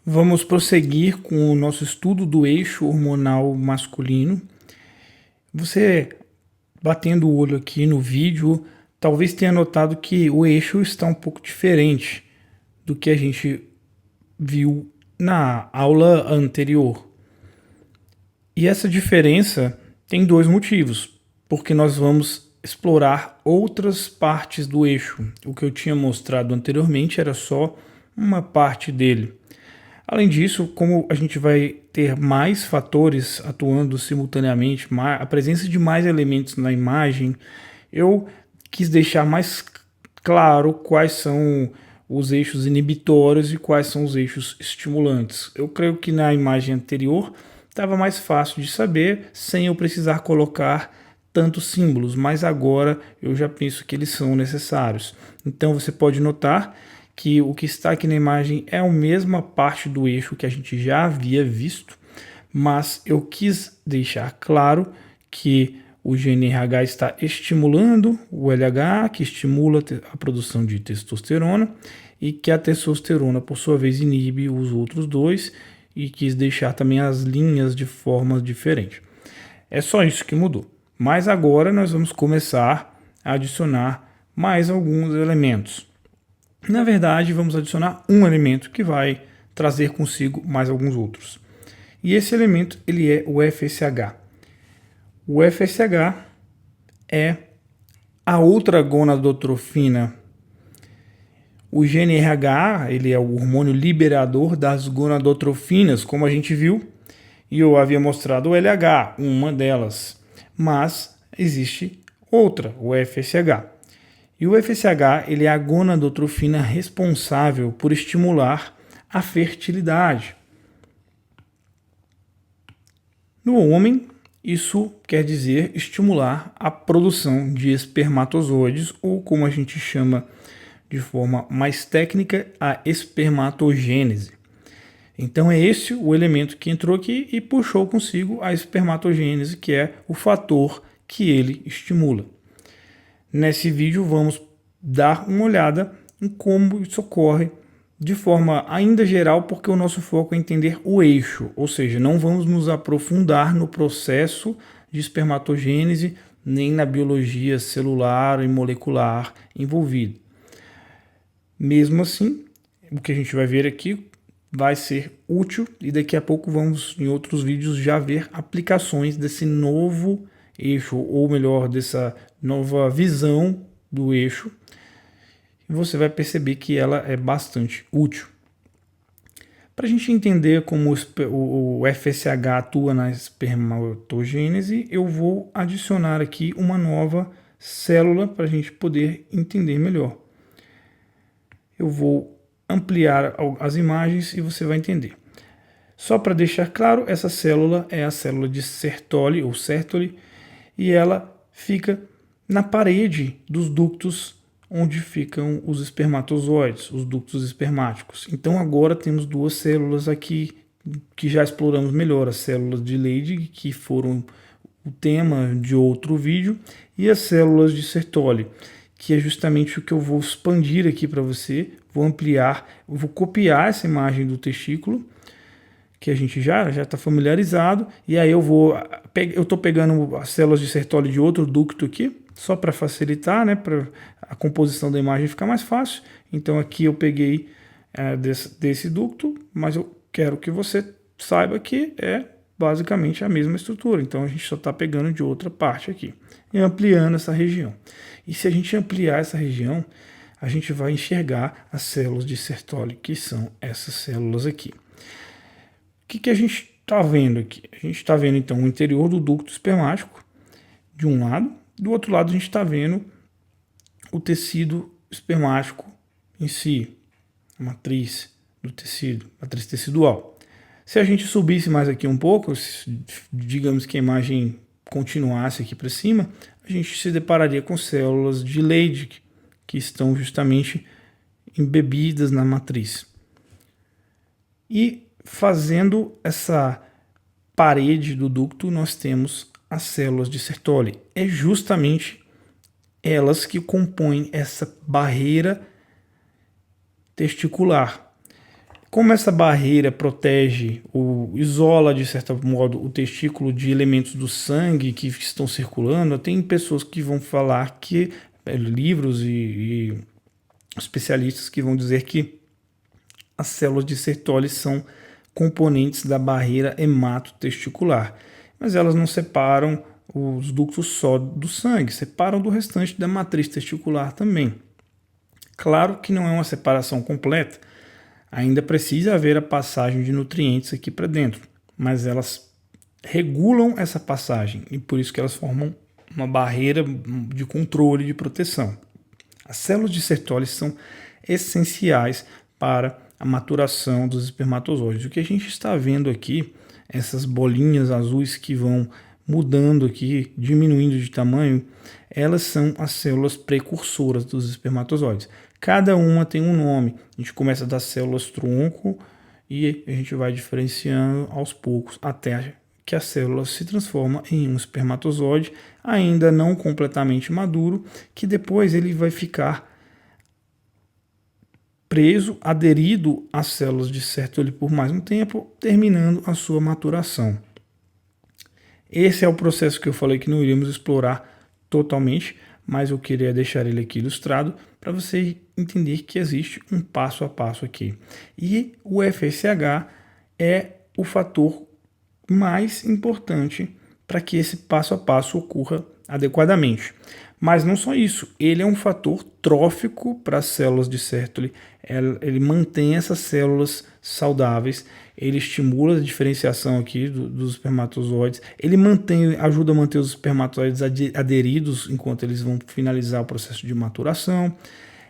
Vamos prosseguir com o nosso estudo do eixo hormonal masculino. Você, batendo o olho aqui no vídeo, talvez tenha notado que o eixo está um pouco diferente do que a gente viu na aula anterior. E essa diferença tem dois motivos, porque nós vamos explorar outras partes do eixo. O que eu tinha mostrado anteriormente era só uma parte dele. Além disso, como a gente vai ter mais fatores atuando simultaneamente, a presença de mais elementos na imagem, eu quis deixar mais claro quais são os eixos inibitórios e quais são os eixos estimulantes. Eu creio que na imagem anterior estava mais fácil de saber, sem eu precisar colocar tantos símbolos, mas agora eu já penso que eles são necessários. Então você pode notar que o que está aqui na imagem é a mesma parte do eixo que a gente já havia visto, mas eu quis deixar claro que o GnRH está estimulando o LH, que estimula a produção de testosterona, e que a testosterona, por sua vez, inibe os outros dois, e quis deixar também as linhas de forma diferente. É só isso que mudou. Mas agora nós vamos começar a adicionar mais alguns elementos. Na verdade, vamos adicionar um elemento que vai trazer consigo mais alguns outros. E esse elemento ele é o FSH. O FSH é a outra gonadotrofina. O GnRH ele é o hormônio liberador das gonadotrofinas, como a gente viu, e eu havia mostrado o LH, uma delas. Mas existe outra, o FSH. E o FSH ele é a gonadotrofina responsável por estimular a fertilidade. No homem, isso quer dizer estimular a produção de espermatozoides, ou como a gente chama de forma mais técnica, a espermatogênese. Então é esse o elemento que entrou aqui e puxou consigo a espermatogênese, que é o fator que ele estimula. Nesse vídeo vamos dar uma olhada em como isso ocorre de forma ainda geral, porque o nosso foco é entender o eixo, ou seja, não vamos nos aprofundar no processo de espermatogênese nem na biologia celular e molecular envolvida. Mesmo assim, o que a gente vai ver aqui vai ser útil e daqui a pouco vamos em outros vídeos já ver aplicações desse novo eixo, ou melhor, dessa nova visão do eixo, e você vai perceber que ela é bastante útil. Para a gente entender como o FSH atua na espermatogênese, eu vou adicionar aqui uma nova célula para a gente poder entender melhor. Eu vou ampliar as imagens e você vai entender. Só para deixar claro, essa célula é a célula de Sertoli, ou Sertoli, e ela fica na parede dos ductos onde ficam os espermatozoides, os ductos espermáticos. Então agora temos duas células aqui que já exploramos melhor, as células de Leydig, que foram o tema de outro vídeo, e as células de Sertoli, que é justamente o que eu vou expandir aqui para você, vou ampliar, eu vou copiar essa imagem do testículo, que a gente já está familiarizado, e aí eu estou pegando as células de Sertoli de outro ducto aqui, só para facilitar, né, para a composição da imagem ficar mais fácil. Então aqui eu peguei desse ducto, mas eu quero que você saiba que é basicamente a mesma estrutura, então a gente só está pegando de outra parte aqui, e ampliando essa região. E se a gente ampliar essa região, a gente vai enxergar as células de Sertoli, que são essas células aqui. O que a gente está vendo aqui? A gente está vendo então o interior do ducto espermático, de um lado, do outro lado a gente está vendo o tecido espermático em si, a matriz do tecido, matriz tecidual. Se a gente subisse mais aqui um pouco, digamos que a imagem continuasse aqui para cima, a gente se depararia com células de Leydig, que estão justamente embebidas na matriz. E fazendo essa parede do ducto, nós temos as células de Sertoli. É justamente elas que compõem essa barreira testicular. Como essa barreira protege ou isola, de certo modo, o testículo de elementos do sangue que estão circulando, tem pessoas que vão falar que, livros e especialistas que vão dizer que as células de Sertoli são componentes da barreira hematotesticular, mas elas não separam os ductos só do sangue, separam do restante da matriz testicular também. Claro que não é uma separação completa, ainda precisa haver a passagem de nutrientes aqui para dentro, mas elas regulam essa passagem e por isso que elas formam uma barreira de controle, de proteção. As células de Sertoli são essenciais para a maturação dos espermatozoides. O que a gente está vendo aqui, essas bolinhas azuis que vão mudando aqui, diminuindo de tamanho, elas são as células precursoras dos espermatozoides. Cada uma tem um nome. A gente começa das células tronco e a gente vai diferenciando aos poucos até que a célula se transforma em um espermatozoide, ainda não completamente maduro, que depois ele vai ficar preso, aderido às células de Sertoli por mais um tempo, terminando a sua maturação. Esse é o processo que eu falei que não iríamos explorar totalmente, mas eu queria deixar ele aqui ilustrado para você entender que existe um passo a passo aqui. E o FSH é o fator mais importante para que esse passo a passo ocorra adequadamente. Mas não só isso, ele é um fator trófico para as células de Sertoli, ele mantém essas células saudáveis, ele estimula a diferenciação aqui dos espermatozoides, ele ajuda a manter os espermatozoides aderidos enquanto eles vão finalizar o processo de maturação,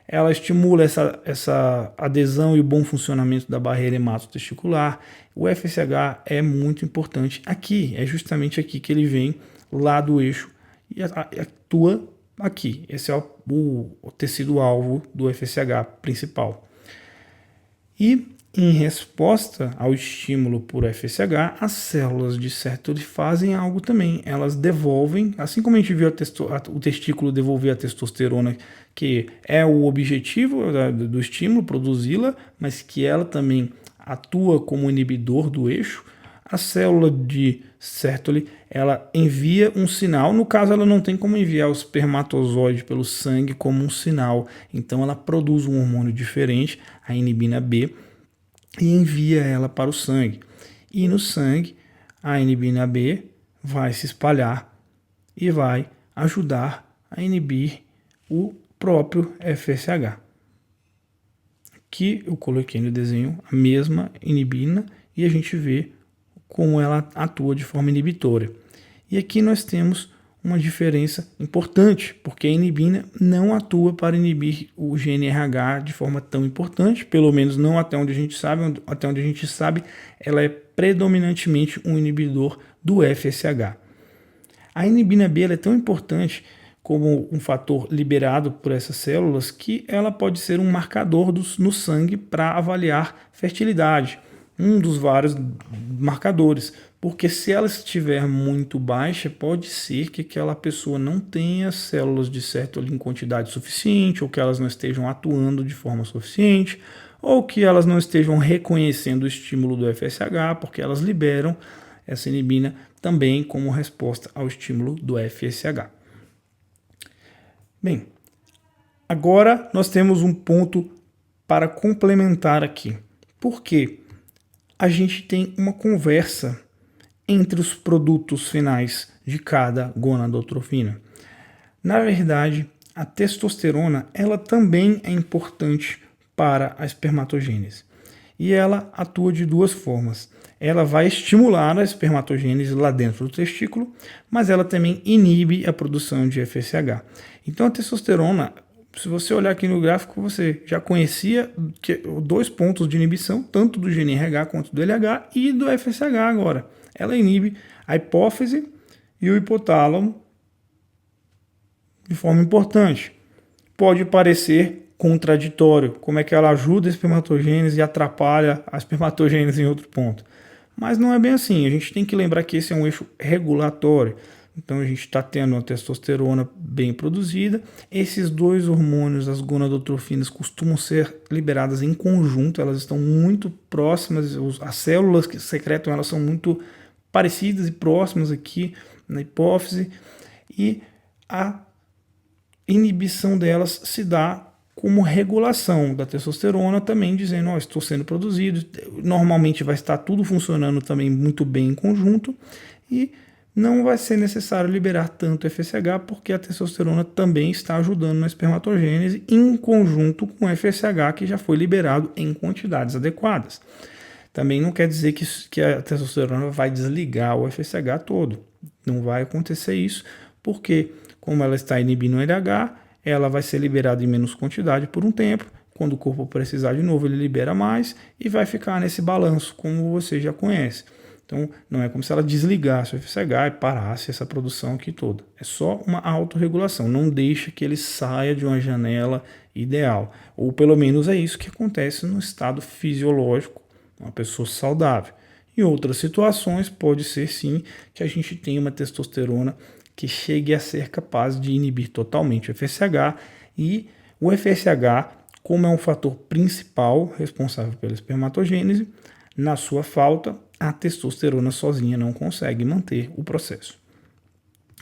ela estimula essa adesão e o bom funcionamento da barreira hematotesticular. O FSH é muito importante aqui, é justamente aqui que ele vem lá do eixo e atua aqui. Esse é o tecido-alvo do FSH principal. E em resposta ao estímulo por FSH, as células de Sertoli fazem algo também. Elas devolvem, assim como a gente viu o testículo devolver a testosterona, que é o objetivo do estímulo, produzi-la, mas que ela também atua como inibidor do eixo, a célula de Sertoli, ela envia um sinal. No caso, ela não tem como enviar o espermatozoide pelo sangue como um sinal. Então, ela produz um hormônio diferente, a inibina B, e envia ela para o sangue. E no sangue, a inibina B vai se espalhar e vai ajudar a inibir o próprio FSH. Aqui eu coloquei no desenho a mesma inibina e a gente vê como ela atua de forma inibitória. E aqui nós temos uma diferença importante, porque a inibina não atua para inibir o GNRH de forma tão importante, pelo menos não até onde a gente sabe, ela é predominantemente um inibidor do FSH. A inibina B é tão importante como um fator liberado por essas células que ela pode ser um marcador no sangue para avaliar fertilidade, um dos vários marcadores, porque se ela estiver muito baixa, pode ser que aquela pessoa não tenha células de Sertoli em quantidade suficiente, ou que elas não estejam atuando de forma suficiente, ou que elas não estejam reconhecendo o estímulo do FSH, porque elas liberam essa inibina também como resposta ao estímulo do FSH. Bem, agora nós temos um ponto para complementar aqui. Por quê? A gente tem uma conversa entre os produtos finais de cada gonadotrofina. Na verdade, a testosterona ela também é importante para a espermatogênese. E ela atua de duas formas. Ela vai estimular a espermatogênese lá dentro do testículo, mas ela também inibe a produção de FSH. Então a testosterona, se você olhar aqui no gráfico, você já conhecia dois pontos de inibição, tanto do GNRH quanto do LH e do FSH agora. Ela inibe a hipófise e o hipotálamo de forma importante. Pode parecer contraditório, como é que ela ajuda a espermatogênese e atrapalha a espermatogênese em outro ponto. Mas não é bem assim, a gente tem que lembrar que esse é um eixo regulatório. Então a gente está tendo a testosterona bem produzida. Esses dois hormônios, as gonadotrofinas, costumam ser liberadas em conjunto, elas estão muito próximas, as células que secretam elas são muito parecidas e próximas aqui na hipófise, e a inibição delas se dá como regulação da testosterona, também dizendo, ó, estou sendo produzido, normalmente vai estar tudo funcionando também muito bem em conjunto, e não vai ser necessário liberar tanto FSH, porque a testosterona também está ajudando na espermatogênese em conjunto com o FSH, que já foi liberado em quantidades adequadas. Também não quer dizer que a testosterona vai desligar o FSH todo. Não vai acontecer isso, porque como ela está inibindo o LH, ela vai ser liberada em menos quantidade por um tempo. Quando o corpo precisar de novo, ele libera mais e vai ficar nesse balanço, como você já conhece. Então, não é como se ela desligasse o FSH e parasse essa produção aqui toda. É só uma autorregulação. Não deixa que ele saia de uma janela ideal. Ou pelo menos é isso que acontece no estado fisiológico, uma pessoa saudável. Em outras situações, pode ser sim que a gente tenha uma testosterona que chegue a ser capaz de inibir totalmente o FSH, e o FSH, como é um fator principal responsável pela espermatogênese, na sua falta, a testosterona sozinha não consegue manter o processo.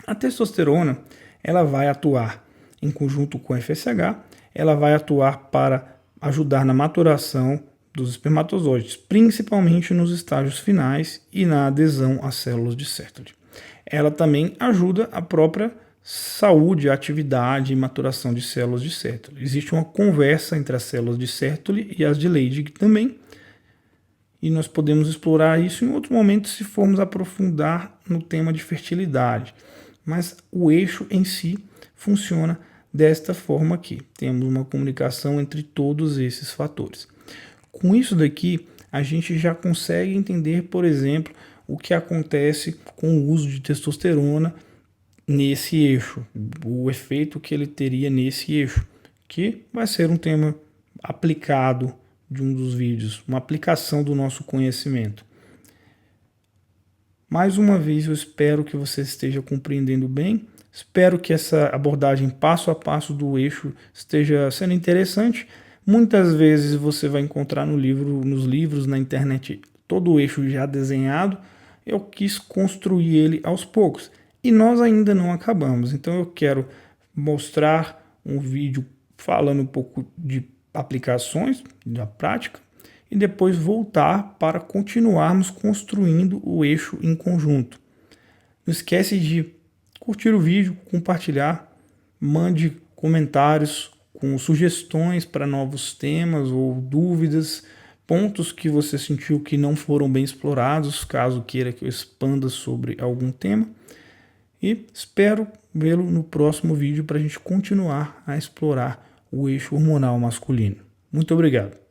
A testosterona, ela vai atuar em conjunto com o FSH, ela vai atuar para ajudar na maturação dos espermatozoides, principalmente nos estágios finais e na adesão às células de Sertoli. Ela também ajuda a própria saúde, a atividade e maturação de células de Sertoli. Existe uma conversa entre as células de Sertoli e as de Leydig também, e nós podemos explorar isso em outro momento se formos aprofundar no tema de fertilidade. Mas o eixo em si funciona desta forma aqui. Temos uma comunicação entre todos esses fatores. Com isso daqui, a gente já consegue entender, por exemplo, o que acontece com o uso de testosterona nesse eixo, o efeito que ele teria nesse eixo, que vai ser um tema aplicado de um dos vídeos, uma aplicação do nosso conhecimento. Mais uma vez, eu espero que você esteja compreendendo bem, espero que essa abordagem passo a passo do eixo esteja sendo interessante. Muitas vezes você vai encontrar nos livros, na internet, todo o eixo já desenhado. Eu quis construir ele aos poucos e nós ainda não acabamos. Então eu quero mostrar um vídeo falando um pouco de aplicações da prática e depois voltar para continuarmos construindo o eixo em conjunto. Não esquece de curtir o vídeo, compartilhar, mande comentários com sugestões para novos temas ou dúvidas, pontos que você sentiu que não foram bem explorados, caso queira que eu expanda sobre algum tema. E espero vê-lo no próximo vídeo para a gente continuar a explorar o eixo hormonal masculino. Muito obrigado.